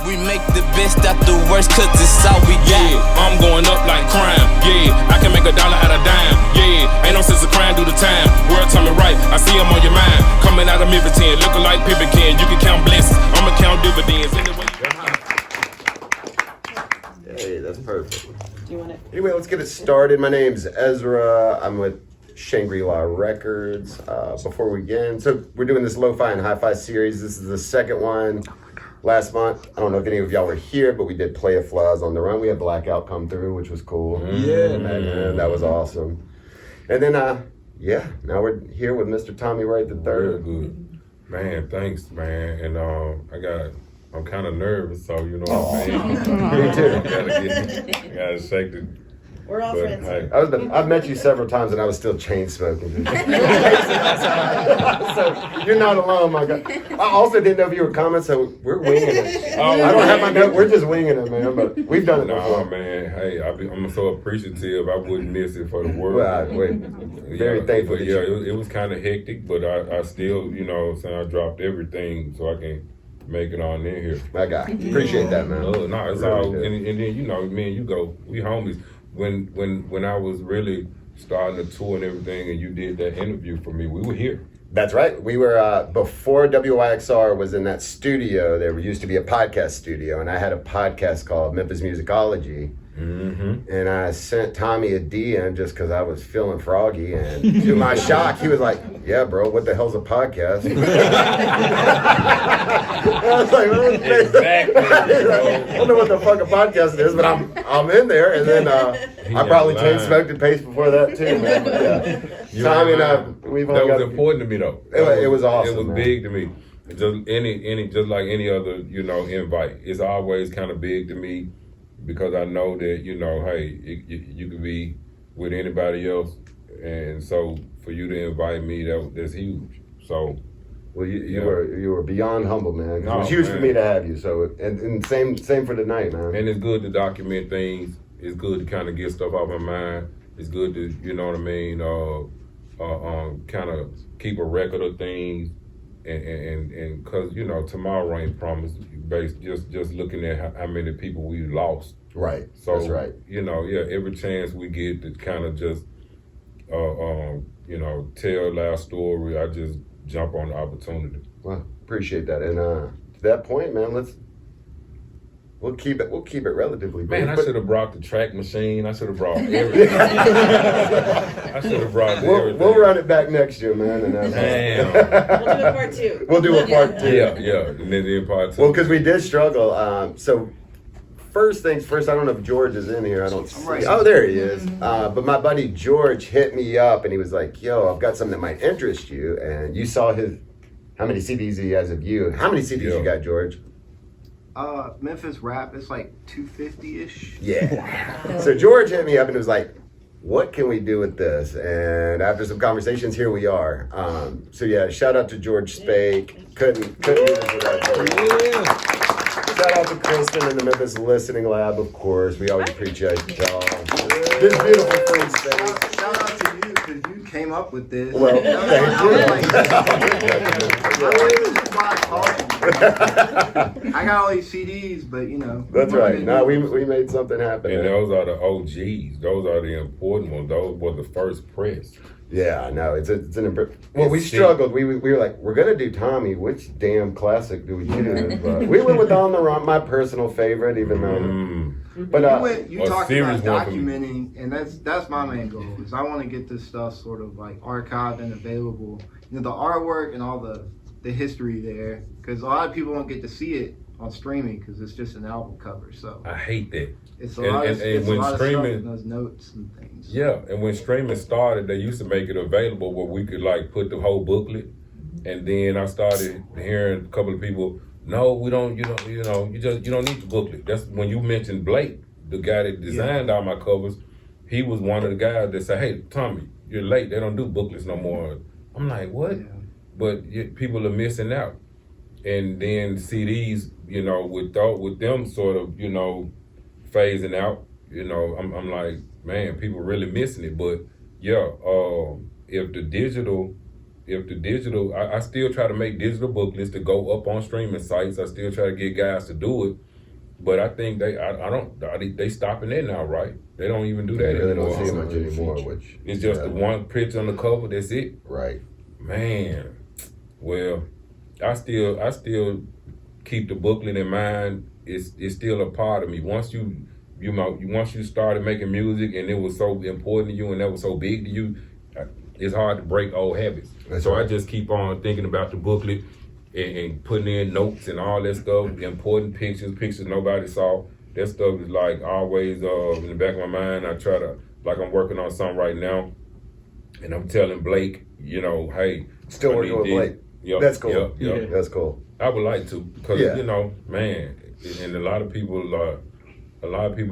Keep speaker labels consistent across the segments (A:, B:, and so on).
A: We make the best out the worst, cause it's all we got.
B: Yeah, I'm going up like crime. Yeah, I can make $1 out of dime. Yeah, ain't no sense of crime, do the time. Word Tommy Wright, I see him on your mind. Coming out of Memphis, looking like Pippin Can. You can count blessings, I'ma count dividends.
C: Hey, that's perfect.
D: Do you want it?
C: Anyway, let's get it started. My name's Ezra. I'm with Shangri-La Records. Before we begin, so we're doing this lo-fi and hi-fi series. This is the second one. Last month, I don't know if any of y'all were here, but we did Play a Flies on the Run. We had Blackout come through, which was cool.
B: Yeah,
C: man, that was awesome. And then, now we're here with Mr. Tommy Wright III.
B: Real good. Man, thanks, man. And I'm kind of nervous, so you know what I'm saying?
C: Me too.
B: I gotta shake the.
D: We're all friends.
B: Hey.
C: I've met you several times and I was still chain smoking. So you're not alone, my guy. I also didn't know if you were coming, so we're winging it. I don't have my note. We're just winging it, man. But we've done it before.
B: Man. Hey, I'm so appreciative. I wouldn't miss it for the world.
C: Well, we're very thankful.
B: But it was kind of hectic, but I still, you know, saying I dropped everything so I can make it on in here.
C: My guy, appreciate that, man.
B: No, it's
C: really
B: all,
C: good.
B: and then you know, me and you go, we homies. When I was really starting the tour and everything, and you did that interview for me, we were here.
C: That's right. We were, before WYXR was in that studio, there used to be a podcast studio, and I had a podcast called Memphis Musicology.
B: Mm-hmm.
C: And I sent Tommy a DM just because I was feeling froggy, and to my shock, he was like, "Yeah, bro, what the hell's a podcast?" I was like, well,
B: Exactly.
C: I don't know what the fuck a podcast is, but I'm in there. And then I probably chain smoked and paced before that too, man. But yeah, Tommy and I, we've all
B: that
C: got
B: was important to me though.
C: It was awesome.
B: It was
C: man.
B: big to me. Just like any other, you know, invite. It's always kind of big to me because I know that, you know, hey, you could be with anybody else, and so for you to invite me, that's huge. So.
C: Well, you were beyond humble, man.
B: No,
C: it was huge
B: man.
C: for me to have you. So, and same for tonight, man.
B: And it's good to document things. It's good to kind of get stuff off my mind. It's good to, you know what I mean, kind of keep a record of things. And cause you know tomorrow ain't promised. Based just looking at how many people we lost.
C: Right.
B: So
C: that's right.
B: You know, every chance we get to kind of just, you know, tell our story, I just jump on the opportunity.
C: Well, appreciate that. And to that point, man, we'll keep it relatively brief.
B: Man, I should have brought the track machine. I should have brought everything. I should have brought everything.
C: We'll run it back next year, man. And
B: Damn.
D: We'll do a part two.
C: We'll do a part two.
B: Yeah. And then part two.
C: Well, because we did struggle. So first things first, I don't know if George is in here. I don't see.
E: right.
C: Oh, there he is. But my buddy George hit me up and he was like, "Yo, I've got something that might interest you." And you saw how many CDs he has of you. How many CDs you got, George?
E: Memphis rap, it's like 250-ish.
C: Yeah. So George hit me up and was like, "What can we do with this?" And after some conversations, here we are. So yeah, shout out to George Spake. Couldn't do this without George. Shout out to Kristen and the Memphis Listening Lab, of course. We always appreciate y'all. This beautiful free space.
E: Shout out to you, because you came up with this.
C: Well,
E: I got all these CDs, but you know.
C: That's right. No, we made something happen.
B: And those are the OGs. Those are the important ones. Those were the first press.
C: Yeah, no, it's an impressive. Well, we struggled. We were like, we're gonna do Tommy. Which damn classic do we do? But we went with On the Run, my personal favorite, even though. But
E: you talked about documenting, and that's my main goal. Is I want to get this stuff sort of like archived and available. You know, the artwork and all the history there, because a lot of people don't get to see it on streaming because it's just an album cover. So
B: I hate that.
E: It's a lot of stuff in those notes and things.
B: Yeah, and when streaming started, they used to make it available where we could like put the whole booklet. And then I started hearing a couple of people, no, we don't. You don't need the booklet. That's when you mentioned Blake, the guy that designed all my covers. He was one of the guys that said, "Hey, Tommy, you're late. They don't do booklets no more." I'm like, what? Yeah. But people are missing out. And then CDs, you know, with them sort of, you know, phasing out, you know, I'm like, man, people really missing it. But yeah, if the digital, I still try to make digital booklets to go up on streaming sites. I still try to get guys to do it. But I think they stopping that now, right? They don't even do that
C: They really
B: anymore.
C: don't see it much anymore, which
B: It's just the one picture on the cover. That's it.
C: right.
B: Man, well, I still keep the booklet in mind. It's still a part of me. Once once you started making music and it was so important to you and that was so big to you, it's hard to break old habits.
C: That's
B: so
C: right.
B: I just keep on thinking about the booklet and putting in notes and all that stuff, important pictures nobody saw. That stuff is like always in the back of my mind. I try to, like I'm working on something right now, and I'm telling Blake, hey.
C: Still
B: I
C: working
B: need
C: with
B: this.
C: Blake.
B: Yep,
C: That's cool.
B: Yep.
C: That's cool.
B: I would like to, because
C: Yeah.
B: man, and a lot of people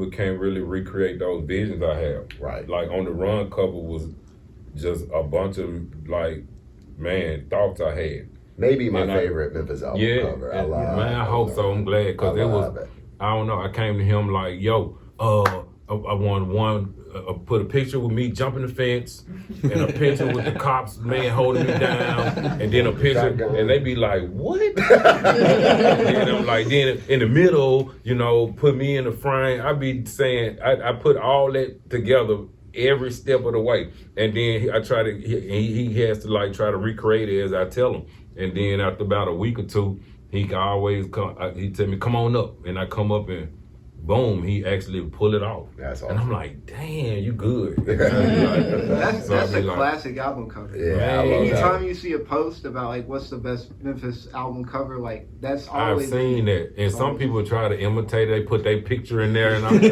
B: can't really recreate those visions I have.
C: Right.
B: Like on the Run cover was just a bunch of thoughts I had.
C: Maybe my
B: And
C: favorite Memphis album cover. I
B: and
C: love
B: man, I hope so. I'm glad because
C: I
B: it
C: love
B: was.
C: it.
B: I don't know. I came to him like, yo, I want one. Put a picture with me jumping the fence, and a picture with the cops, man, holding me down, and then a picture, and they be like, what? And then I'm like, then in the middle, put me in the frame. I be saying, I put all that together every step of the way, and then I try to. He has to like try to recreate it as I tell him, and then after about a week or two, he can always come. He tell me, come on up, and I come up and. Boom, he actually pull it off.
C: That's awesome.
B: And I'm like, damn, you good.
E: That's a
B: like,
E: classic album cover.
C: Yeah,
B: Man.
C: I love that.
E: Anytime you see a post about like what's the best Memphis album cover, like that's
B: I've
E: always
B: seen that. And some people try to imitate it. They put their picture in there and I'm they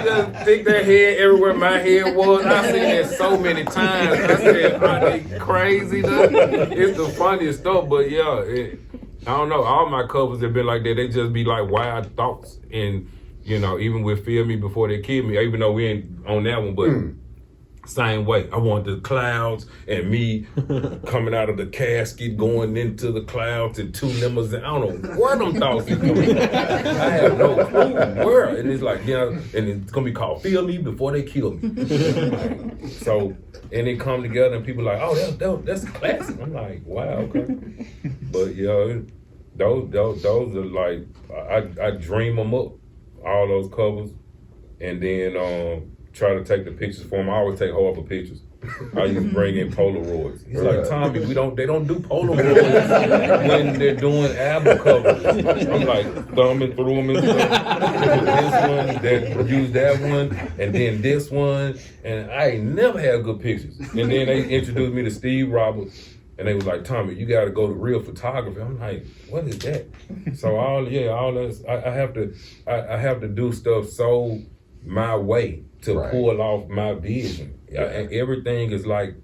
B: just stick their head everywhere my head was. I've seen that so many times. I said, are they crazy? It's the funniest stuff, but yeah, I don't know. All my covers have been like that. They just be like wild thoughts. And, even with Feel Me Before They Kill Me, even though we ain't on that one, but same way. I want the clouds and me coming out of the casket, going into the clouds and two limousines. I don't know where them thoughts is coming from. I have no clue where. And it's like, and it's going to be called Feel Me Before They Kill Me. So, and they come together and people like, oh, that's a classic. I'm like, wow, okay. But yeah, those are like, I dream them up, all those covers, and then try to take the pictures for them. I always take horrible pictures. I used to bring in Polaroids. He's like, Tommy, they don't do Polaroids when they're doing album covers. I'm like thumbing through them and stuff. This one, use that one, and then this one, and I ain't never had good pictures. And then they introduced me to Steve Roberts. And they was like, Tommy, you got to go to real photography. I'm like, what is that? So all that. I have to do stuff so my way to pull off my vision. And everything is like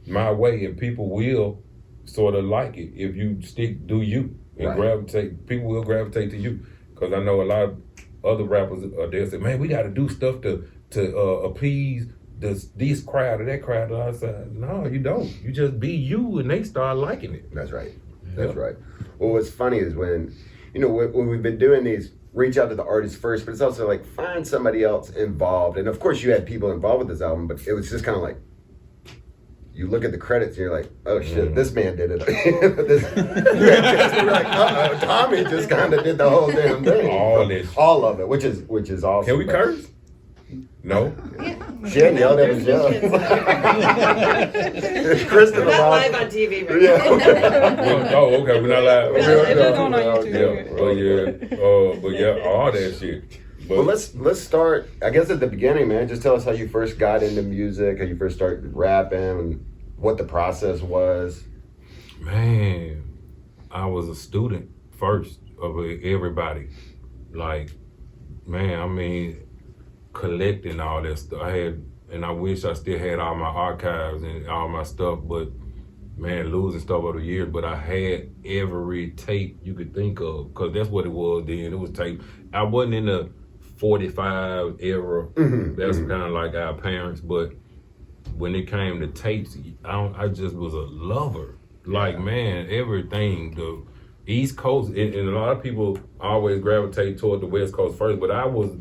B: my way, and people will sort of like it if you do you and gravitate. People will gravitate to you because I know a lot of other rappers are there say, man, we got to do stuff to appease this crowd or that crowd. I said, no, you don't. You just be you, and they start liking it.
C: That's right. That's right. Well, what's funny is when we've been doing these, reach out to the artist first, but it's also like find somebody else involved. And of course, you had people involved with this album, but it was just kind of like you look at the credits and you're like, oh shit, this man did it. You're like, Tommy just kind of did the whole damn thing. All of it, which is awesome.
B: Can we curse? No.
C: She hadn't yelled at us yet. Kristen
D: We're not live on TV right now.
B: Okay, we're not live.
F: It's just going on YouTube.
B: But all that shit.
C: Well, let's start, I guess, at the beginning, man. Just tell us how you first got into music, how you first started rapping, and what the process was.
B: Man, I was a student first of everybody. Like, man, I mean, collecting all that stuff. I wish I still had all my archives and all my stuff, but man, losing stuff over the years. But I had every tape you could think of, because that's what it was then. It was tape. I wasn't in the 45 era. That's kind of like our parents, but when it came to tapes, I just was a lover. Like, man, everything, the East Coast, and a lot of people always gravitate toward the West Coast first, but I was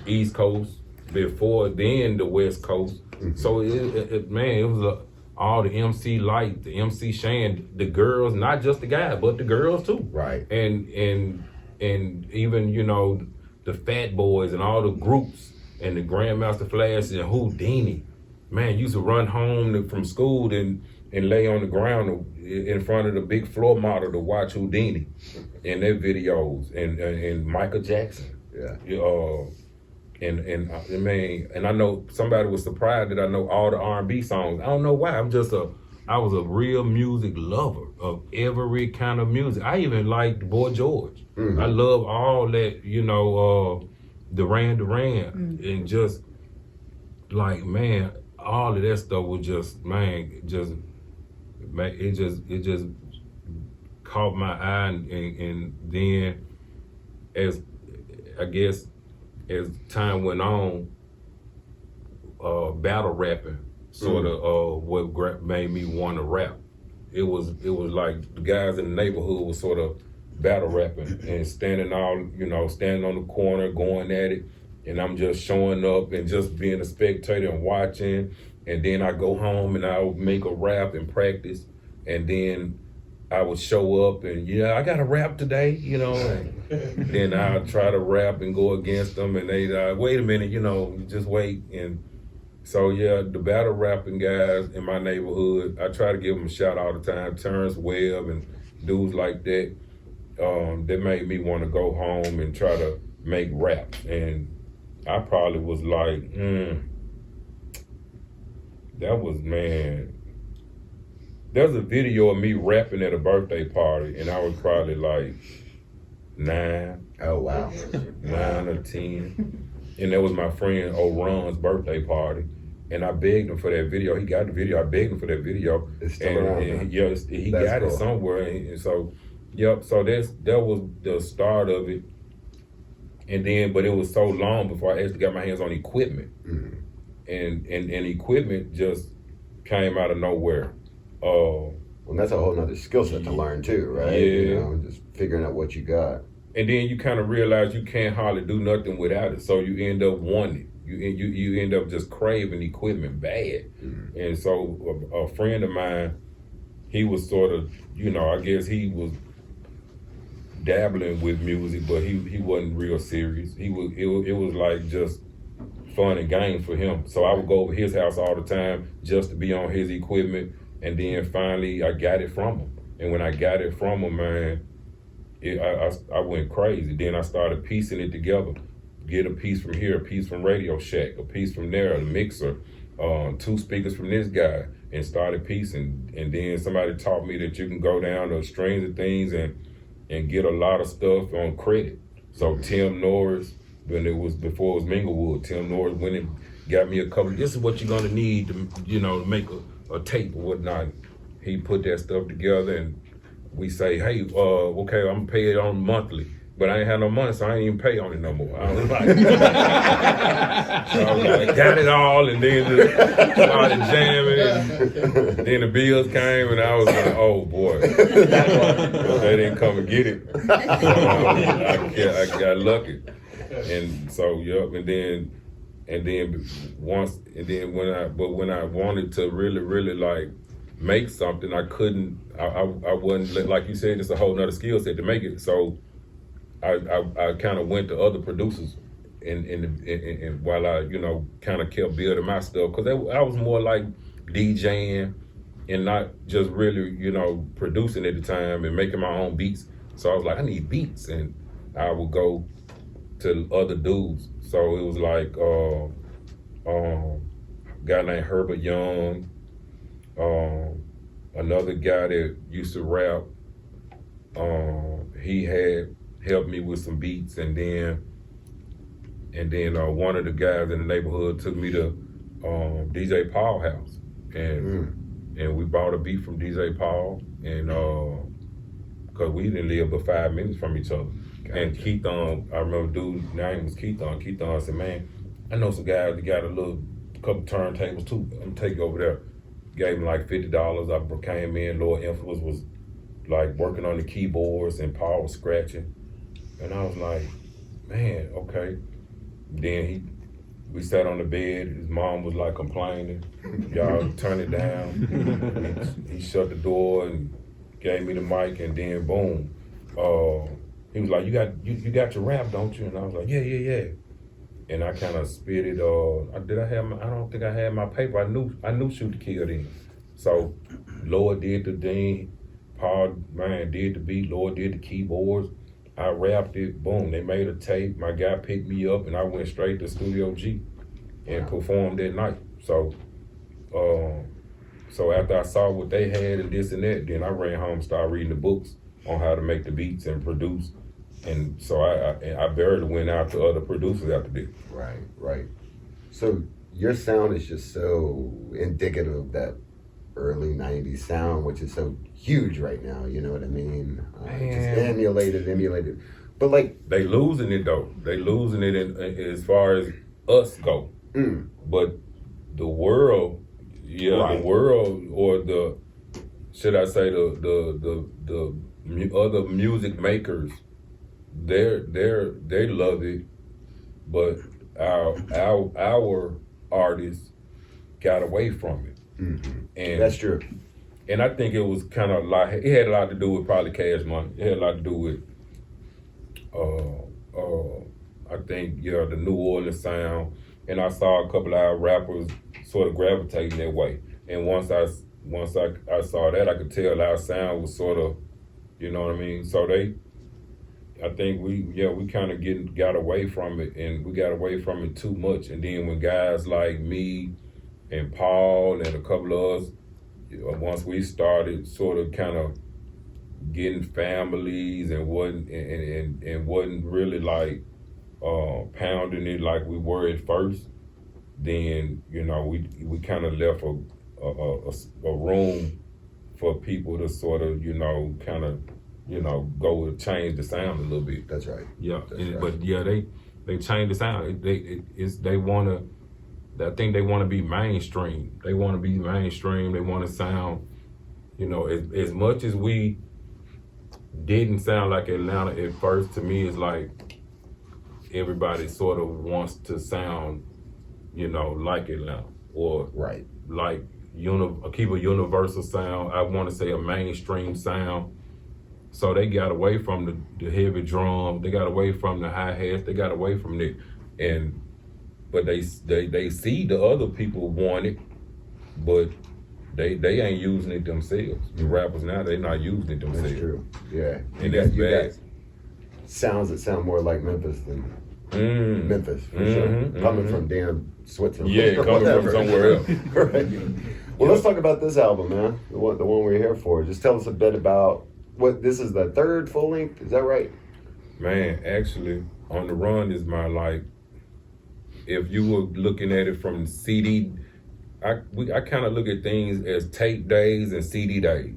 B: East Coast before then the West Coast. So it was all the MC Light, the MC Shan, the girls, not just the guys, but the girls too.
C: Right.
B: And even, you know, the Fat Boys and all the groups and the Grandmaster Flash and Houdini. Man, used to run home from school and lay on the ground in front of the big floor model to watch Houdini in their videos and Michael Jackson.
C: Yeah.
B: And I know somebody was surprised that I know all the R&B songs. I don't know why. I was a real music lover of every kind of music. I even liked Boy George. I love all that, you know, Duran and just like, man, all of that stuff was just, man, it just caught my eye, and then as I guess as time went on, battle rapping sort of what made me want to rap. It was like the guys in the neighborhood was sort of battle rapping and standing on the corner going at it, and I'm just showing up and just being a spectator and watching, and then I go home and I would make a rap and practice, and then I would show up and I got to rap today, you know, and then I'd try to rap and go against them, and they'd wait a minute, you know, just wait. And so the battle rapping guys in my neighborhood, I try to give them a shout all the time, Terrence Webb and dudes like that. They made me want to go home and try to make rap, and I probably was like, there's a video of me rapping at a birthday party, and I was probably like 9.
C: Oh, wow.
B: 9 or 10. And that was my friend O'Ron's birthday party. And I begged him for that video. He got the video. I begged him for that video.
C: It's still around.
B: And he got it somewhere. And so, so that was the start of it. And then, but it was so long before I actually got my hands on equipment. And equipment just came out of nowhere.
C: Well, that's a whole nother skill set to learn too, right?
B: Yeah.
C: You know, just figuring out what you got.
B: And then you kind of realize you can't hardly do nothing without it. So you end up wanting it. You end up just craving equipment bad. And so a friend of mine, he was sort of, I guess he was dabbling with music, but he wasn't real serious. It was like just fun and games for him. So I would go over his house all the time just to be on his equipment. And then finally I got it from him. And when I got it from him, man, I went crazy. Then I started piecing it together. Get a piece from here, a piece from Radio Shack, a piece from there, a mixer, 2 speakers from this guy, and started piecing. And then somebody taught me that you can go down the strings of things and get a lot of stuff on credit. So Tim Norris, before it was Minglewood, Tim Norris went and got me a couple. This is what you're gonna need to make a tape or whatnot. He put that stuff together, and we say, hey, okay, I'm gonna pay it on monthly. But I ain't had no money, so I ain't even pay on it no more. I was like, got it all, and then just started jamming. And then the bills came, and I was like, oh boy, they didn't come and get it. So I got lucky, and so when I wanted to really like make something, I couldn't. I wasn't, like you said, it's a whole nother skill set to make it. So I kind of went to other producers, and while I kind of kept building my stuff, because I was more like DJing and not just really producing at the time and making my own beats. So I was like, I need beats, and I would go to other dudes. So it was like a guy named Herbert Young, another guy that used to rap. He had helped me with some beats, and then one of the guys in the neighborhood took me to DJ Paul house, and we bought a beat from DJ Paul, and because we didn't live but 5 minutes from each other. Gotcha. And Keithon, I remember dude's name was Keithon. Keithon said, man, I know some guys that got a couple turntables too. I'm gonna take you over there. Gave him like $50. I came in, Lord Influence was like working on the keyboards, and Paul was scratching. And I was like, man, okay. Then we sat on the bed. His mom was like complaining. Y'all turn it down. He shut the door and gave me the mic, and then boom. He was like, "You got your rap, don't you?" And I was like, "Yeah." And I kind of spit it. I don't think I had my paper. I knew Shoot to Kill then. So Lord did the thing. Paul did the beat. Lord did the keyboards. I rapped it, boom, they made a tape. My guy picked me up and I went straight to Studio G and performed that night. So after I saw what they had and this and that, then I ran home and started reading the books on how to make the beats and produce. And so I barely went out to other producers after this.
C: Right. So your sound is just so indicative of that early 90s sound, which is so huge right now, you know what I mean? Just emulated. But like...
B: They losing it though. They losing it as far as us go. But the world, the world, or the, should I say the other music makers, they love it, but our artists got away from it. And
C: that's true.
B: And I think it was kind of like, it had a lot to do with probably Cash Money. It had a lot to do with, I think, the New Orleans sound. And I saw a couple of our rappers sort of gravitating that way. And once I saw that, I could tell our sound was sort of, you know what I mean? So I think we kind of got away from it, and we got away from it too much. And then when guys like me and Paul and a couple of us, once we started sort of kind of getting families and wasn't really like pounding it like we were at first, then we kind of left a room for people to sort of kind of go and change the sound a little bit.
C: That's right.
B: Yeah,
C: right.
B: But they changed the sound. They want to. I think they want to be mainstream. They want to be mainstream. They want to sound, as much as we didn't sound like Atlanta at first. To me, it's like everybody sort of wants to sound, like Atlanta, or like keep a universal sound. I want to say a mainstream sound. So they got away from the heavy drum. They got away from the hi-hats. They got away from it, but they see the other people want it, but they ain't using it themselves. The rappers now, they not using it themselves.
C: That's true. Yeah.
B: And that's bad.
C: Sounds that sound more like Memphis than Memphis, for sure. Coming from damn Switzerland.
B: Yeah, coming from somewhere else.
C: Right. Well, let's talk about this album, man. The one we're here for. Just tell us a bit about this is the third full length. Is that right?
B: Man, actually, On the Run is my if you were looking at it from CD, I kind of look at things as tape days and CD days.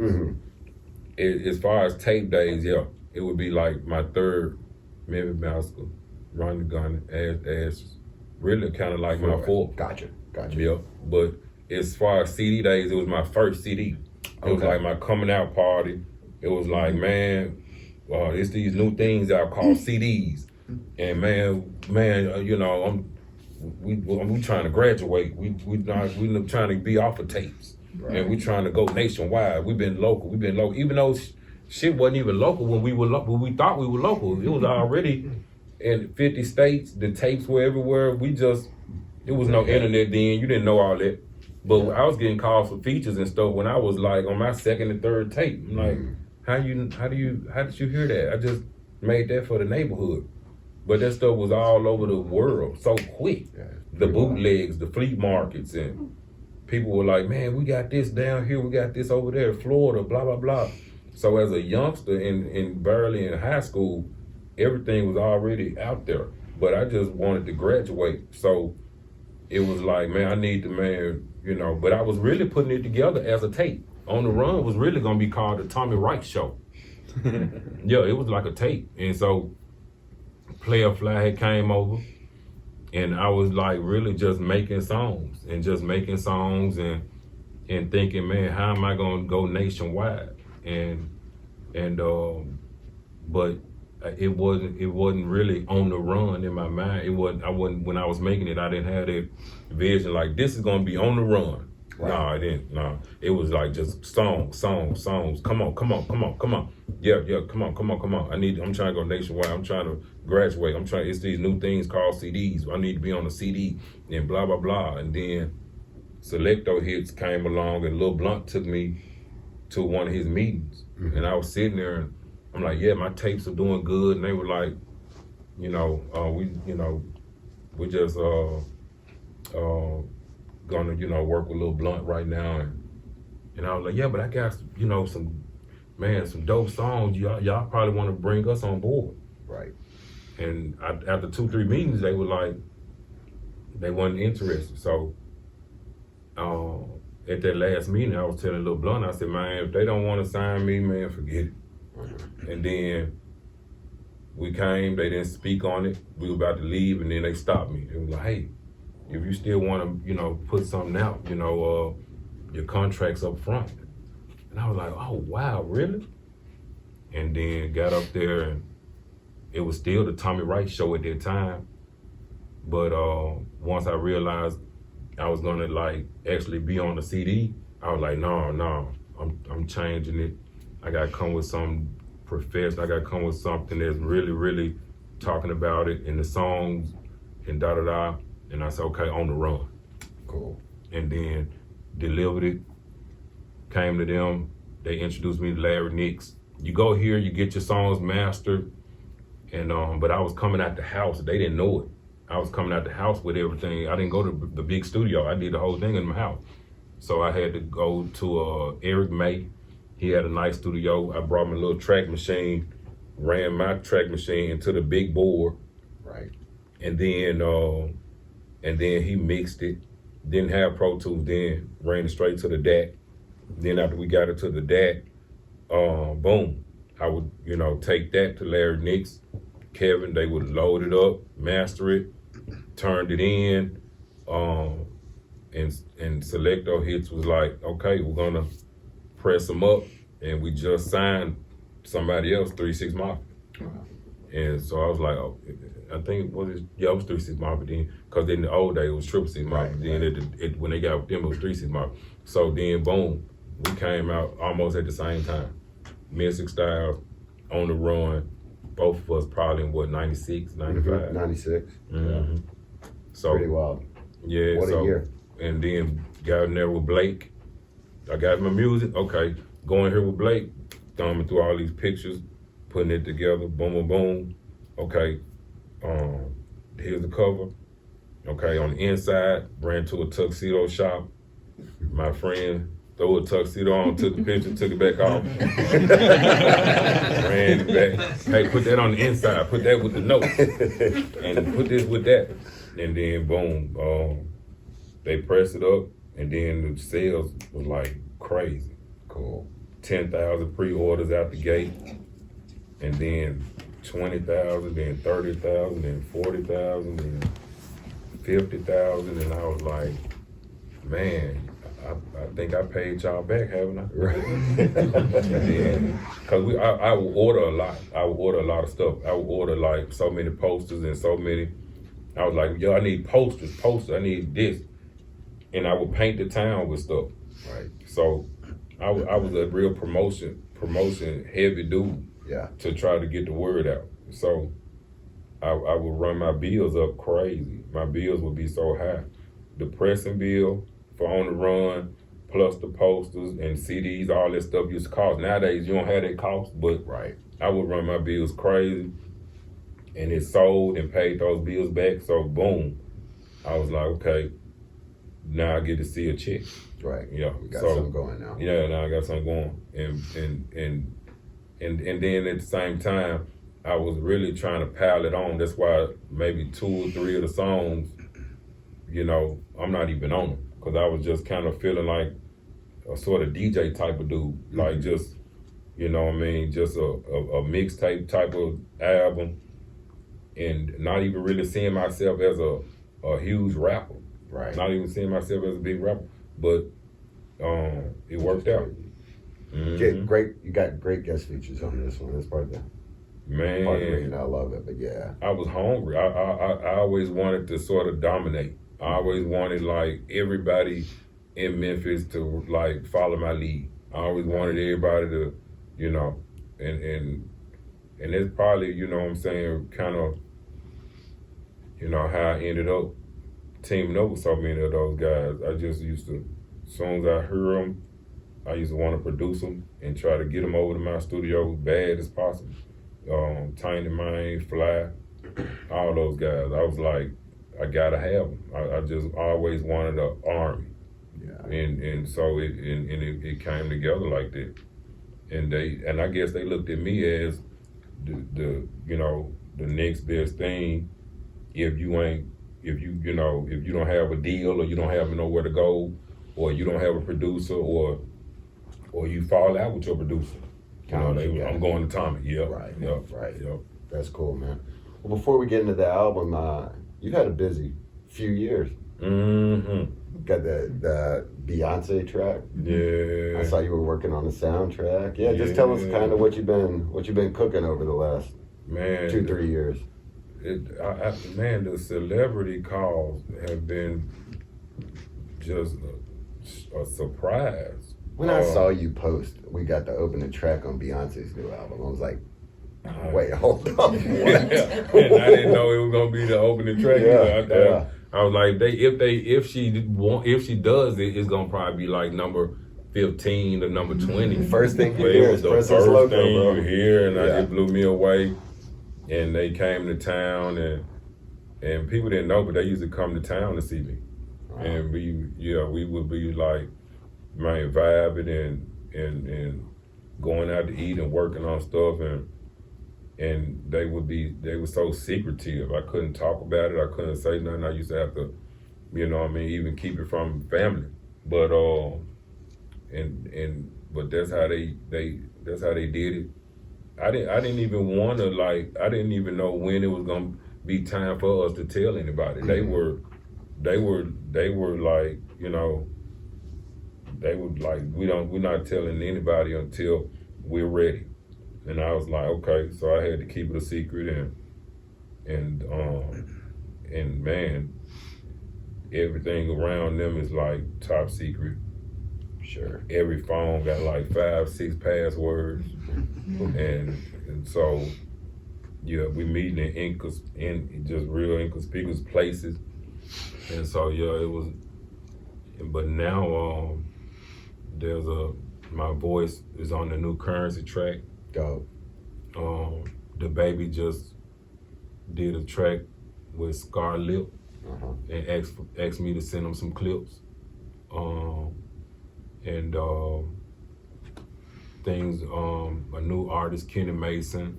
B: As far as tape days, it would be like my third Memphis Massacre, Run the Gun, as really kind of like my fourth.
C: Gotcha.
B: Yeah, but as far as CD days, it was my first CD. It was like my coming out party. It was like, man, it's these new things that are called CDs, and man, we trying to graduate. We trying to be off of tapes, and we trying to go nationwide. We've been local, even though shit wasn't even local when when we thought we were local. It was already in 50 states. The tapes were everywhere. It was no internet then. You didn't know all that. But I was getting calls for features and stuff when I was like on my second and third tape. I'm like, how did you hear that? I just made that for the neighborhood. But that stuff was all over the world so quick. Yeah, the bootlegs, the flea markets, and people were like, man, we got this down here, we got this over there in Florida, blah, blah, blah. So as a youngster barely in high school, everything was already out there. But I just wanted to graduate. So it was like, man, I need to, but I was really putting it together as a tape. On the Run was really gonna be called the Tommy Wright Show. Yeah, it was like a tape. And so Player Fly had came over, and I was like really just making songs and thinking, man, how am I gonna go nationwide? But it wasn't really on the run in my mind. I wasn't when I was making it. I didn't have that vision like this is gonna be on the run. Right. No, I didn't. No, it was like just songs. Come on. Yeah. Come on. I'm trying to go nationwide. I'm trying to graduate. It's these new things called CDs. I need to be on a CD and blah blah blah. And then Selecto Hits came along and Lil Blunt took me to one of his meetings, and I was sitting there and I'm like, yeah, my tapes are doing good, and they were like, we just gonna work with Lil Blunt right now, and I was like, yeah, but I got some dope songs. Y'all probably want to bring us on board,
C: right?
B: And after 2-3 meetings, they were like, they wasn't interested. So at that last meeting, I was telling Lil Blunt, I said, man, if they don't want to sign me, man, forget it. And then we came, they didn't speak on it. We were about to leave, and then they stopped me. They was like, hey, if you still want to, put something out, your contract's up front. And I was like, oh, wow, really? And then got up there, and it was still the Tommy Wright show at that time. But once I realized I was gonna actually be on the CD, I was like, no, I'm changing it. I gotta come with some professional. I gotta come with something that's really, really talking about it in the songs and da. And I said, okay, on the run.
C: Cool.
B: And then delivered it. Came to them. They introduced me to Larry Nix. You go here, you get your songs mastered. And but I was coming out the house. They didn't know it. I was coming out the house with everything. I didn't go to the big studio. I did the whole thing in my house. So I had to go to Eric May. He had a nice studio. I brought my little track machine, ran my track machine into the big board.
C: Right.
B: And then he mixed it. Didn't have Pro Tools then, ran it straight to the DAC. Then after we got it to the DAC, boom. I would, take that to Larry Nix, Kevin, they would load it up, master it, turned it in, and Selecto Hits was like, okay, we're gonna press them up, and we just signed somebody else, 3 6 Mafia. Wow. And so I was like, oh, I think it was 3 6 Mafia then, because in the old days it was 6 Mafia. Right, then when they got with them, it was 3 6 Mafia. So then, boom, we came out almost at the same time. Music Styles, On the Run, both of us probably in 96, 95?
C: 96.
B: Mm-hmm.
C: Yeah.
B: So
C: pretty wild.
B: Yeah.
C: What a year.
B: And then got in there with Blake. I got my music. Okay, going here with Blake, thumbing through all these pictures, putting it together. Boom. Okay, here's the cover. Okay, on the inside, ran to a tuxedo shop. My friend threw a tuxedo on, took the picture, took it back off. Ran it back. Hey, put that on the inside. Put that with the notes. And put this with that. And then boom, they pressed it up, and then the sales was like crazy.
C: Cool.
B: 10,000 pre-orders out the gate, and then 20,000, then 30,000, then 40,000, then 50,000, and I was like, man, I think I paid y'all back, haven't I?
C: Right.
B: Because I would order a lot. I would order a lot of stuff. I would order like so many posters and so many. I was like, yo, I need posters. I need this. And I would paint the town with stuff.
C: Right.
B: So I was a real promotion heavy dude.
C: Yeah. To
B: try to get the word out. So I would run my bills up crazy. My bills would be so high. The pressing bill for On the Run, plus the posters and CDs, all that stuff used to cost. Nowadays you don't have that cost, but
C: right.
B: I would run my bills crazy, and it sold and paid those bills back. So boom, I was like, okay, now I get to see a check.
C: Right.
B: Yeah.
C: You got something going now.
B: Yeah, now I got something going. And then at the same time, I was really trying to pile it on. That's why maybe 2 or 3 of the songs, I'm not even on them. Because I was just kind of feeling like a sort of DJ type of dude. Mm-hmm. Like just, just a mixtape type of album. And not even really seeing myself as a huge rapper.
C: Right.
B: Not even seeing myself as a big rapper. But it worked out. Mm-hmm.
C: You got great guest features on this one. That's part of that.
B: Man,
C: part of the reason I love it. But yeah,
B: I was hungry. I always wanted to sort of dominate. I always wanted like everybody in Memphis to like follow my lead. I always wanted everybody to, you know, and it's probably, you know what I'm saying, kind of, you know, how I ended up teaming up with so many of those guys. I just used to, as soon as I heard them, I used to want to produce them and try to get them over to my studio as bad as possible. Tiny Mind, Fly, all those guys. I was like, I gotta have them. I just always wanted an army. Yeah. And so it came together like that. And I guess they looked at me as the you know, the next best thing if you don't have a deal or you don't have nowhere to go or you don't have a producer or you fall out with your producer. You know, I'm going to Tommy. Yeah.
C: Right.
B: Yep.
C: Right.
B: Yep.
C: That's cool, man. Well, before we get into the album, you've had a busy few years.
B: Mm-hmm.
C: Got the Beyonce track.
B: Yeah. I
C: saw you were working on the soundtrack. Yeah, just tell us kind of what you've been cooking over the last 2-3 years.
B: Man, the celebrity calls have been just a surprise.
C: When I saw you post, we got the opening track on Beyonce's new album. I was like, wait, hold up. What?
B: And I didn't know it was gonna be the opening track. I was like, if she does it, it's gonna probably be like number 15 to number 20.
C: First thing you hear is Princess Loco, bro.
B: You hear, and it blew me away. And they came to town, and people didn't know, but they used to come to town to see me. Wow. And we would be like, man, vibing and going out to eat and working on stuff, and they were so secretive. I couldn't talk about it. I couldn't say nothing. I used to have to, you know what I mean, even keep it from family. But but that's how they did it. I didn't even want to, like, I didn't even know when it was gonna be time for us to tell anybody. They were like, you know, they were like, we're not telling anybody until we're ready. And I was like, okay, so I had to keep it a secret, and man, everything around them is like top secret.
C: Sure.
B: Every phone got like 5-6 passwords, and so we meeting in just real inconspicuous places, and so it was. But now there's my voice is on the new Currency track.
C: Dope.
B: The baby just did a track with Scar Lip and asked me to send him some clips. And things, a new artist, Kenny Mason,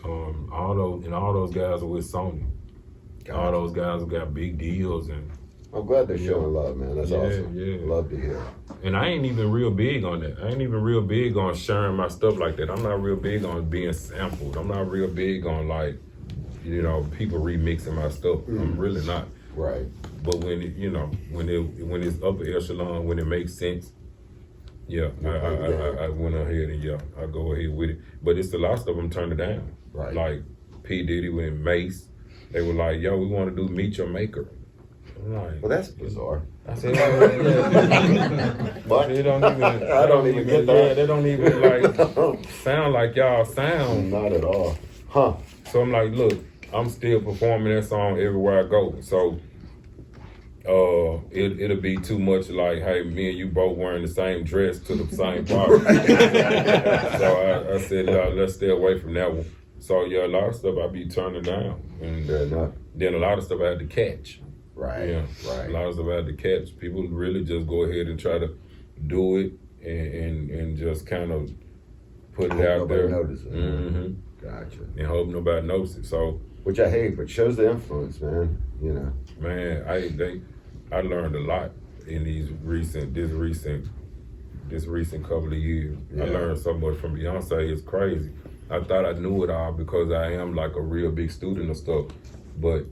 B: all those guys are with Sony. Gotcha. All those guys have got big deals, and
C: I'm glad they're showing love, man. That's awesome. Yeah. Love to hear.
B: And I ain't even real big on that. I ain't even real big on sharing my stuff like that. I'm not real big on being sampled. I'm not real big on, like, you know, people remixing my stuff. I'm really not.
C: Right.
B: But when when it's upper echelon, when it makes sense, I went ahead and I go ahead with it. But it's a lot of stuff I'm turning down.
C: Right.
B: Like P. Diddy with Mace, they were like, "Yo, we want to do Meet Your Maker." I'm like,
C: well, that's bizarre.
B: I said,
C: But
B: they don't even. I don't even get that. They don't even like sound like y'all sound.
C: Not at all. Huh.
B: So I'm like, look, I'm still performing that song everywhere I go. So it'll be too much like, hey, me and you both wearing the same dress to the same party. So I said, let's stay away from that one. So a lot of stuff I be turning down, and then a lot of stuff I had to catch.
C: Right.
B: Yeah. Right. A lot of stuff I had to catch. People really just go ahead and try to do it and just kind of put it out there.
C: Notice it.
B: Mm-hmm.
C: Gotcha.
B: And hope nobody notices it. So,
C: which I hate, but shows the influence, man. You know.
B: Man, I learned a lot in this recent couple of years. Yeah. I learned so much from Beyonce. It's crazy. I thought I knew it all because I am like a real big student of stuff, but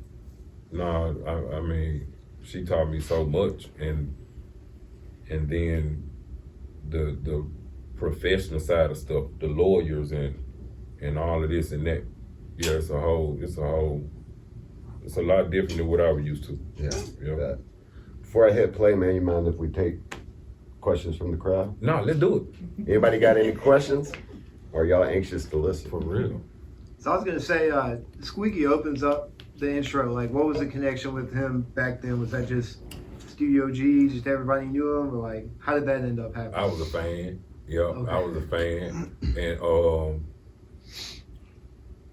B: no, I mean, she taught me so much, and then the professional side of stuff, the lawyers and and all of this and that. Yeah, it's a lot different than what I was used to.
C: Yeah. Before I hit play, man, you mind if we take questions from the crowd?
B: No, let's do it.
C: Anybody got any questions? Or are y'all anxious to listen?
B: For real.
E: So I was gonna say, Squeaky opens up the intro. Like, what was the connection with him back then? Was that just Studio G, just everybody knew him, or like, how did that end up happening?
B: I was a fan. Yeah,
E: Okay.
B: I was a fan,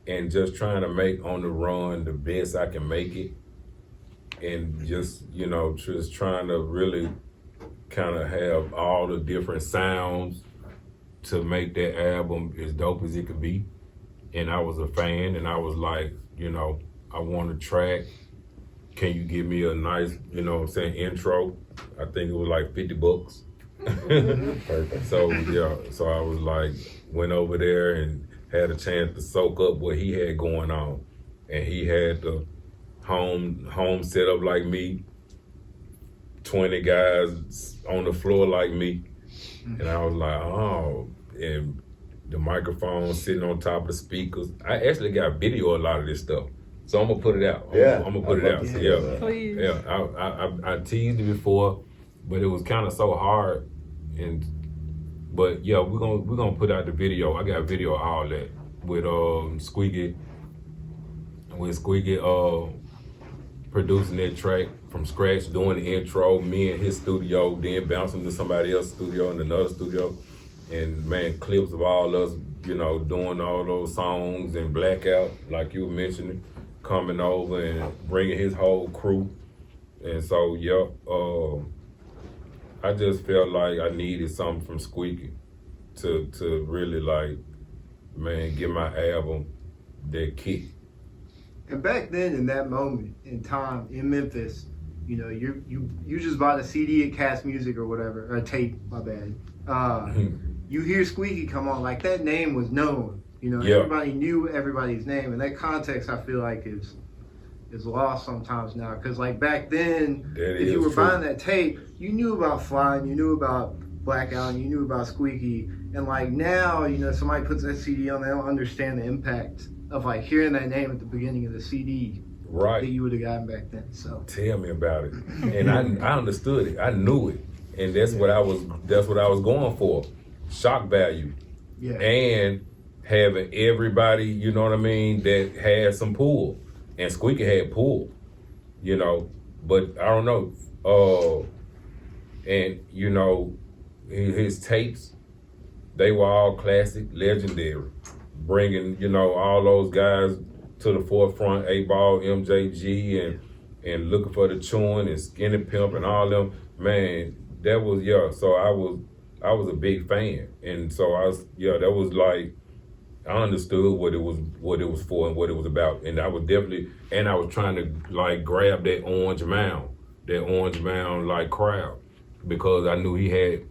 B: and just trying to make On the Run the best I can make it, and just just trying to really kind of have all the different sounds to make that album as dope as it could be. And I was a fan, and I was like, I want a track. Can you give me a nice, intro? I think it was like $50.
C: Perfect.
B: So I was like, went over there and had a chance to soak up what he had going on. And he had the home set up like me, 20 guys on the floor like me. And I was like, oh, and the microphone sitting on top of the speakers. I actually got video of a lot of this stuff. So I'm gonna put it out. I'm gonna put it out. Yeah.
F: Please.
B: Yeah. I teased it before, but it was kind of so hard. But yeah, we're gonna put out the video. I got video of all that with Squeaky. With Squeaky producing that track from scratch, doing the intro, me in his studio, then bouncing to somebody else's studio in another studio. And man, clips of all us, doing all those songs and Blackout, like you were mentioning, coming over and bringing his whole crew. And so, I just felt like I needed something from Squeaky to really get my album that kick.
E: And back then, in that moment in time in Memphis, you just bought a CD at Cast Music or whatever, or a tape, my bad. You hear Squeaky come on, like that name was known. Everybody knew everybody's name, and that context I feel like is lost sometimes now. Because like back then, if you were buying that tape, you knew about Fly, and you knew about Blackout, and you knew about Squeaky. And like now, somebody puts that CD on, they don't understand the impact of like hearing that name at the beginning of the CD.
B: Right.
E: That you would have gotten back then. So
B: tell me about it. And I understood it. I knew it. And that's what I was going for. Shock value.
E: Yeah.
B: And having everybody, that had some pull. And Squeaky had pull, but I don't know. And his tapes, they were all classic, legendary. Bringing, all those guys to the forefront, 8-Ball, MJG, and Looking for the Chewing and Skinny Pimp and all them, man, that was, so I was a big fan. And so that was like, I understood what it was for and what it was about. And I was trying to like grab that Orange Mound like crowd, because I knew he had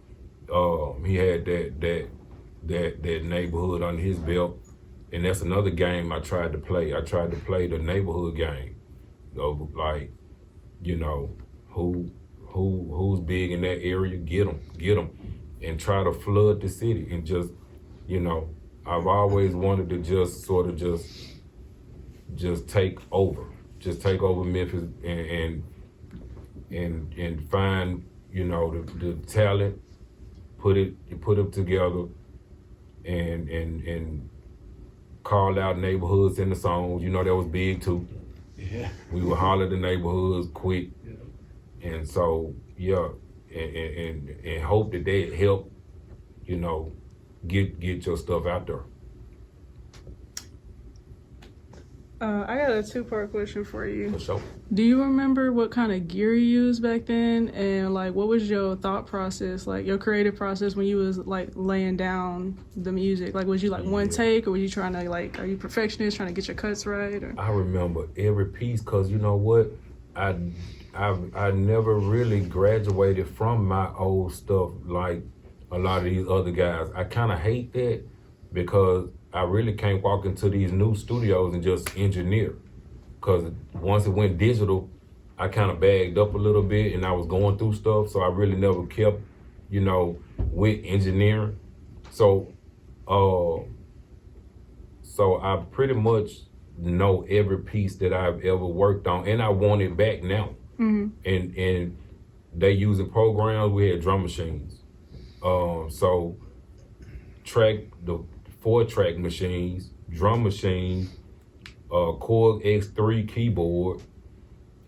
B: that neighborhood under his belt. And that's another game I tried to play. I tried to play the neighborhood game of like, who's big in that area, get them, and try to flood the city. And just, I've always wanted to just sort of just take over Memphis and find, the talent, put it together, and call out neighborhoods in the songs. That was big too. Yeah. We would holler the neighborhoods quick. Yeah. And so, and hope that they help, get your stuff out there.
F: I got a 2-part question for you.
B: For sure.
F: Do you remember what kind of gear you used back then, and like what was your thought process, like your creative process when you was like laying down the music? Like was you like one take, or were you trying to are you perfectionist trying to get your cuts right? Or?
B: I remember every piece, because you know what, I never really graduated from my old stuff like a lot of these other guys. I kind of hate that, because I really can't walk into these new studios and just engineer. Because once it went digital, I kind of bagged up a little bit and I was going through stuff. So I really never kept, with engineering. So So I pretty much know every piece that I've ever worked on, and I want it back now. And they using programs. We had drum machines. So the 4-track machines, drum machine, Korg X3 keyboard,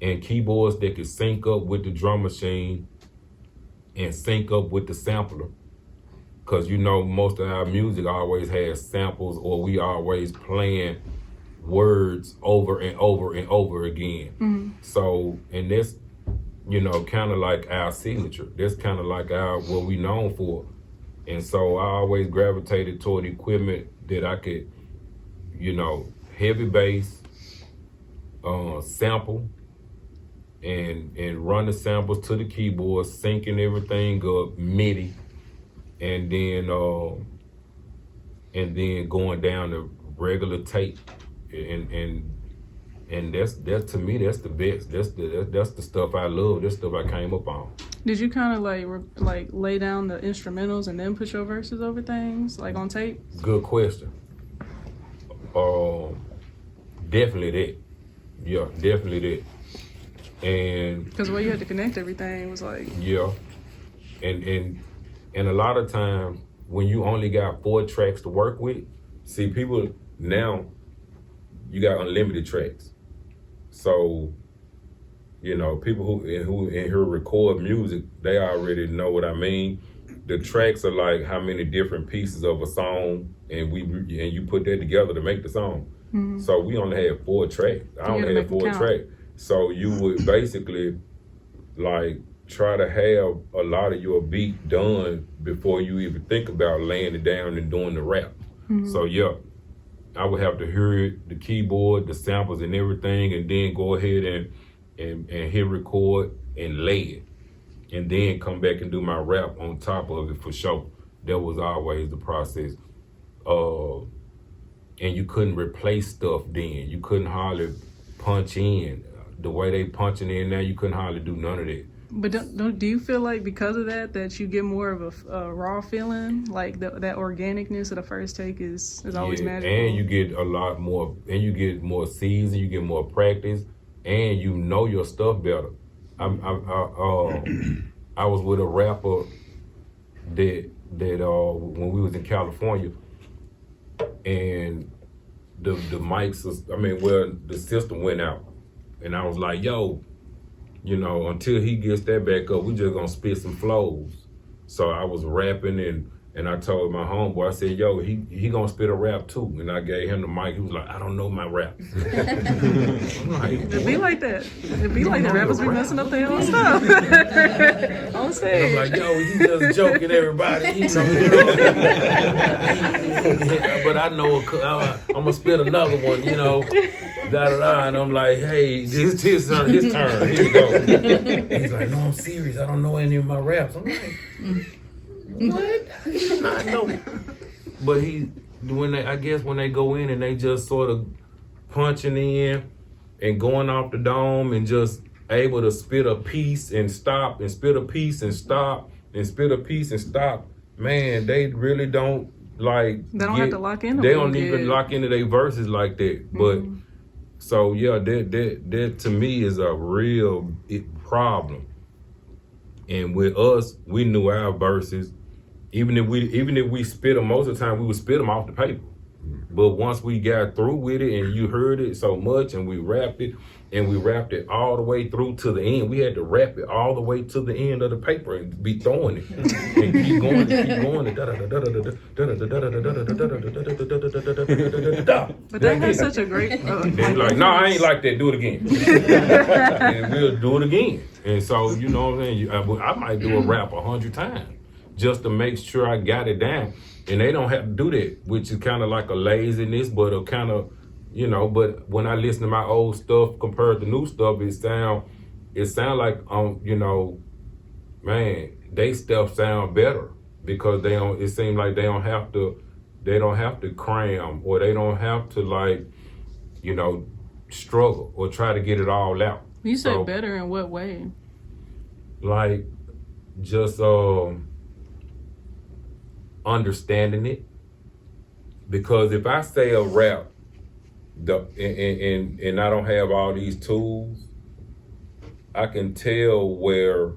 B: and keyboards that could sync up with the drum machine and sync up with the sampler. Cause most of our music always has samples, or we always playing words over and over and over again. So, and that's, kind of like our signature. That's kind of like what we known for. And so I always gravitated toward equipment that I could, heavy bass, sample, and run the samples to the keyboard, syncing everything up, MIDI, and then going down the regular tape, and that's to me, that's the best. That's the stuff I love. That's stuff I came up on.
F: Did you kind of like lay down the instrumentals and then put your verses over things like on tape?
B: Good question. Definitely that. Yeah, definitely that. And
F: because the way you had to connect everything was like,
B: yeah, and a lot of times when you only got 4 tracks to work with, see, people now, you got unlimited tracks. So, people who in here record music, they already know what I mean. The tracks are like how many different pieces of a song, and you put that together to make the song. So we only had 4 tracks. I only had 4 tracks. So you would basically like try to have a lot of your beat done before you even think about laying it down and doing the rap. So yeah, I would have to hear the keyboard, the samples and everything, and then go ahead and hit record and lay it. And then come back and do my rap on top of it for sure. That was always the process. And you couldn't replace stuff then. You couldn't hardly punch in. The way they punching in now, you couldn't hardly do none of that.
F: But do you feel like because of that you get more of a raw feeling? Like that organicness of the first take is always magical?
B: And you get a lot more, and you get more season, you get more practice, and you know your stuff better. I was with a rapper that when we was in California, and the mics, the system went out, and I was like, yo, until he gets that back up, we just gonna spit some flows. So I was rapping and I told my homeboy, I said, yo, he gonna spit a rap too. And I gave him the mic. He was like, I don't know my raps.
F: It be like that. It be like the rappers be messing up their own stuff. On stage.
B: I'm like, yo, he just joking, everybody. But I know I'm gonna spit another one, da-da-da. And I'm like, hey, this his turn. Here we go. And he's like, no, I'm serious. I don't know any of my raps. I'm like, what? I know. But when they go in and they just sort of punching in and going off the dome and just able to spit a piece and stop and spit a piece and stop and spit a piece and stop, man, they really don't like.
F: They don't have to lock in.
B: They don't even lock into their verses like that. But so yeah, that to me is a real problem. And with us, we knew our verses. Even if we spit them, most of the time we would spit them off the paper. But once we got through with it and you heard it so much and we rapped it all the way through to the end, we had to rap it all the way to the end of the paper and be throwing it and keep going.
F: But that has such a great.
B: And he's like, no, I ain't like that. Do it again. And we'll do it again. And so, you know what I'm saying? I might do a rap 100 times just to make sure I got it down. And they don't have to do that, which is kind of like a laziness, but a kind of, but when I listen to my old stuff compared to new stuff, it sound like, man, they stuff sound better because it seems like they don't have to cram, or they don't have to struggle or try to get it all out.
F: You say better in what way?
B: Like just, understanding it, Because if I say a rap, and I don't have all these tools, I can tell where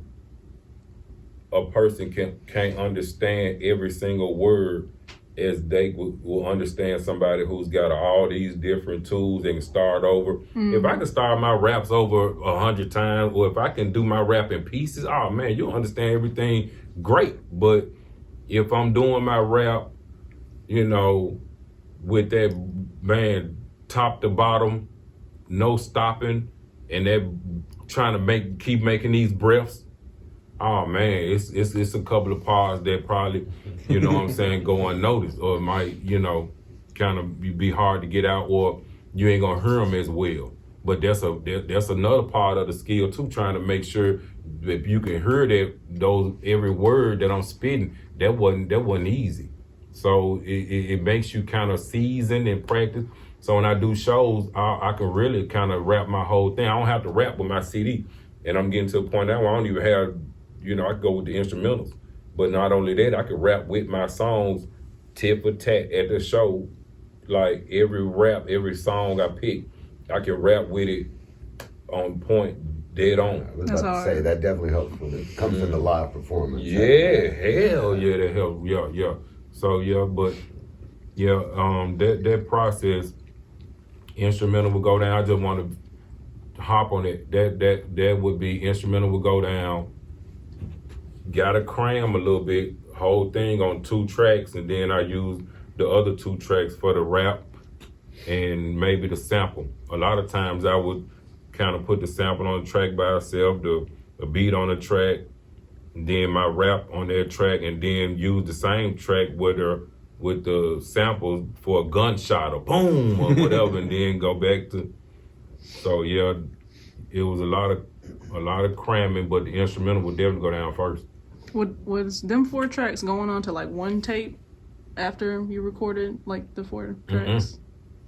B: a person can't understand every single word as they will understand somebody who's got all these different tools. They can start over. If I can start my raps over 100 times, or if I can do my rap in pieces, oh man, you'll understand everything great. But if I'm doing my rap, you know, with that, man, top to bottom, no stopping, and that trying to keep making these breaths, oh man, it's a couple of parts that probably, you know what I'm saying, go unnoticed, or it might, you know, kind of be hard to get out, or you ain't gonna hear them as well. But that's another part of the skill too, trying to make sure that you can hear every word that I'm spitting. That wasn't easy. So it makes you kind of seasoned and practice. So when I do shows, I can really kind of rap my whole thing. I don't have to rap with my CD, and I'm getting to a point now where I don't even have, you know, I go with the instrumentals. But not only that, I can rap with my songs tip for tat at the show. Like every song I pick, I can rap with it on point, dead on.
C: I was about to say, that definitely helps when it comes to the live performance.
B: Yeah, hell yeah, that helps. Yeah. So yeah, but yeah, that process, instrumental would go down. I just want to hop on it. That would be instrumental would go down. Gotta cram a little bit, whole thing on 2 tracks, and then I use the other 2 tracks for the rap and maybe the sample. A lot of times I would kind of put the sample on the track by itself, the beat on the track, and then my rap on that track, and then use the same track with the samples for a gunshot or boom or whatever, and then go back to. So yeah, it was a lot of cramming, but the instrumental would definitely go down first.
F: Was them 4 tracks going on to like one tape after you recorded like the 4 tracks?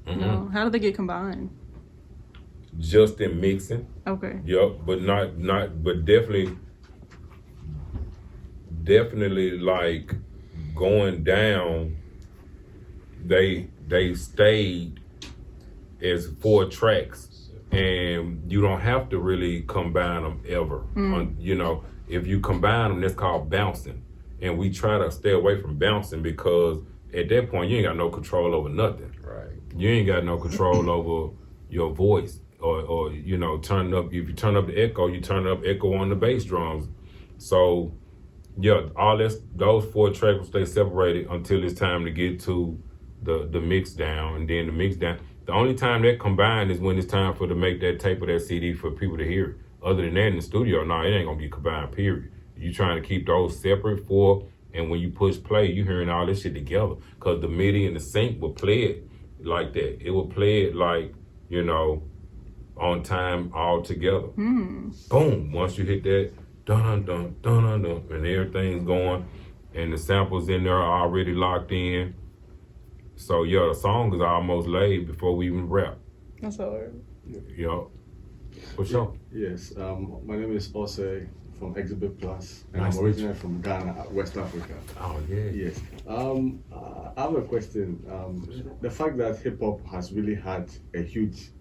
F: No, how did they get combined?
B: Just in mixing.
F: Okay.
B: Yep, but but definitely like going down. They stayed as 4 tracks, and you don't have to really combine them ever. You know, if you combine them, that's called bouncing, and we try to stay away from bouncing because at that point you ain't got no control over nothing.
C: Right.
B: You ain't got no control over your voice, or you know, if you turn up the echo, you turn up echo on the bass drums. So yeah, those 4 tracks will stay separated until it's time to get to the mix down, and then the mix down. The only time that combined is when it's time for to make that tape or that CD for people to hear it. Other than that, in the studio, no, it ain't gonna be combined, period. You trying to keep those separate and when you push play, you hearing all this shit together. Cause the MIDI and the sync will play it like that. It will play it like, you know, on time all together. Boom, once you hit that, dun dun dun dun dun, and everything's going, and the samples in there are already locked in. So yeah, the song is almost laid before we even rap.
F: That's hard.
B: Yeah. For sure.
G: Yes. My name is Ose from Exhibit Plus, and
B: Nice
G: I'm originally from Ghana, West Africa.
B: Oh yeah.
G: Yes. I have a question. The fact that hip hop has really had a huge,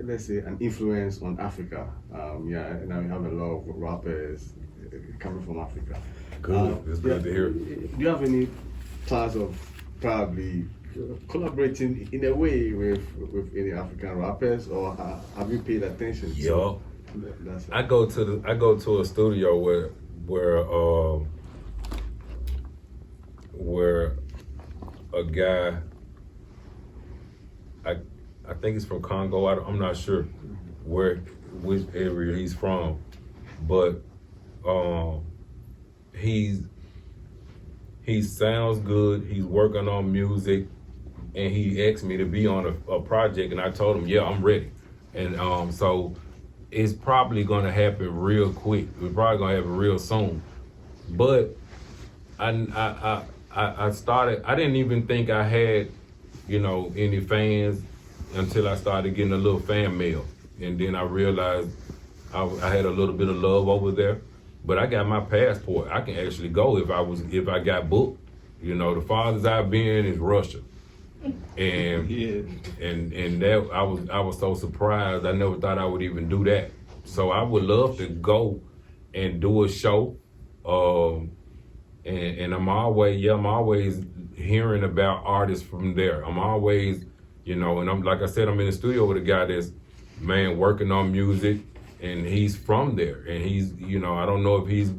G: let's say, an influence on Africa. And now we have a lot of rappers coming from Africa.
B: Good. It's good to hear.
G: Do you have any plans of probably collaborating in a way with any African rappers, or have you paid attention?
B: Yo, I go to a studio where a guy, I think he's from Congo. I'm not sure which area he's from, but he sounds good. He's working on music, and he asked me to be on a project, and I told him, yeah, I'm ready. And so it's probably gonna happen real quick. We're probably gonna happen real soon. But I started. I didn't even think I had, you know, any fans until I started getting a little fan mail, and then I realized I had a little bit of love over there. But I got my passport. I can actually go if I got booked. You know, the farthest I've been is Russia. And and that I was so surprised. I never thought I would even do that. So I would love to go and do a show. And I'm always hearing about artists from there. I'm always, you know, and I'm like I said, I'm in the studio with a guy that's working on music, and he's from there, and he's, you know, I don't know if he's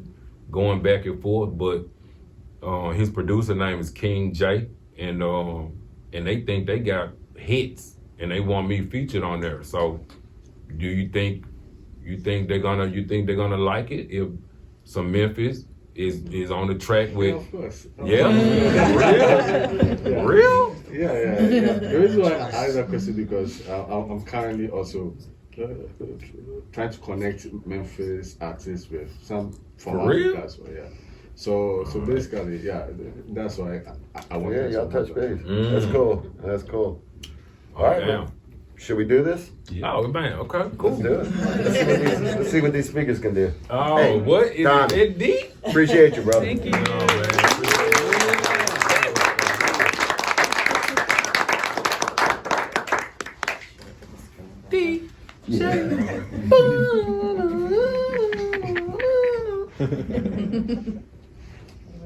B: going back and forth, but his producer name is King J, and they think they got hits, and they want me featured on there. So, do you think they're gonna like it if some Memphis is on the track with?
G: Yeah, of course.
B: Yeah, real.
G: Yeah. The reason why I asked that question because I'm currently also trying to connect Memphis artists with some from Africa as well. Yeah. So basically, yeah, that's why I want.
C: Yeah, y'all touch base. That's cool. That's cool. All right, man. Should we do this?
B: Oh man, okay, cool.
C: Let's do it. Let's see what these speakers can do.
B: Oh,
C: hey,
B: what is
C: Tommy,
B: it deep?
C: Appreciate you, brother.
F: Thank you.
B: Oh, man.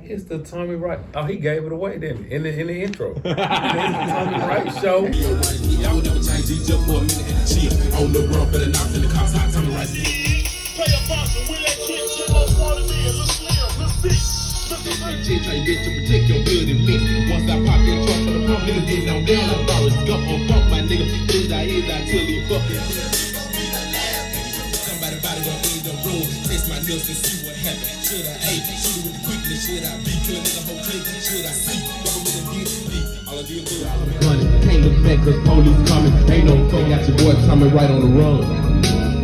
B: It's the Tommy Wright. Oh, he gave it away, didn't he? In the intro. It's the Tommy Wright Show.
H: Y'all would never change these up for a minute and chill. On the run for the knocks and the cops, hot Tommy Wright. Play a boxer with that trick, shit most part of me is a slim, let's see. Try your best to protect your good and mix. Once I pop your trunk for the pump, niggas get down down like Boris Gump on funk, my nigga. Is I till he fucking. Somebody body gon' in the room, taste my nuts and see what happens. Should I shoot it with the quickness? Should I be killing nigga whole clique? Should I see government and DSP? All I did was can't look back 'cause police coming. Ain't no fuck, got your boy Tommy Wright on the run.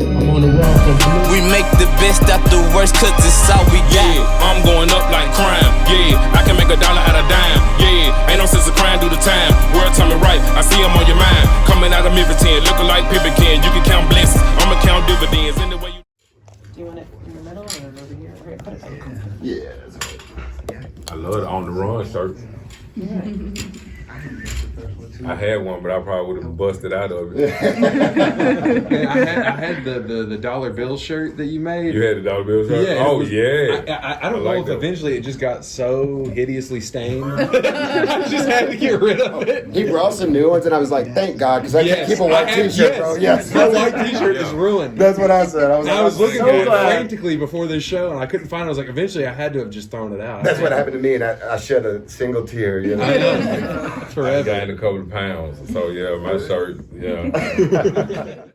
H: I'm on the run from blue.
A: We make the best out the worst, 'cause it's all we got.
H: Yeah, I'm going up like crime. Yeah, I can make $1 out of dime. Yeah, ain't no sense of crime, do the time. World Tommy Wright, I see him on your mind. Coming out of Memphis 10, looking like Pippin Ken. You can count blessings, I'ma count dividends. In the way you.
D: Do you want it in the middle or over here? Okay, put it over.
C: Yeah. That's right.
B: I love the On the Run shirt. I had one, but I probably would have busted out of it.
I: I had the dollar bill shirt that you made.
B: You had the dollar bill shirt?
I: Yeah.
B: Oh, yeah.
I: I don't
B: like
I: know if
B: that.
I: eventually it just got so hideously stained. I just had to get rid of it.
C: He brought some new ones, and I was like, thank God, because I can't keep a white t-shirt, bro. Yes.
I: My white t-shirt is ruined.
C: That's what I said.
I: I was looking
C: so
I: for it
C: glad.
I: frantically before this show, and I couldn't find it. I was like, eventually I had to have just thrown it out.
C: That's what happened to me, and I shed a single tear, you know.
I: I know.
B: I
I: Forever.
B: gained a couple of pounds. So, yeah, my shirt, yeah.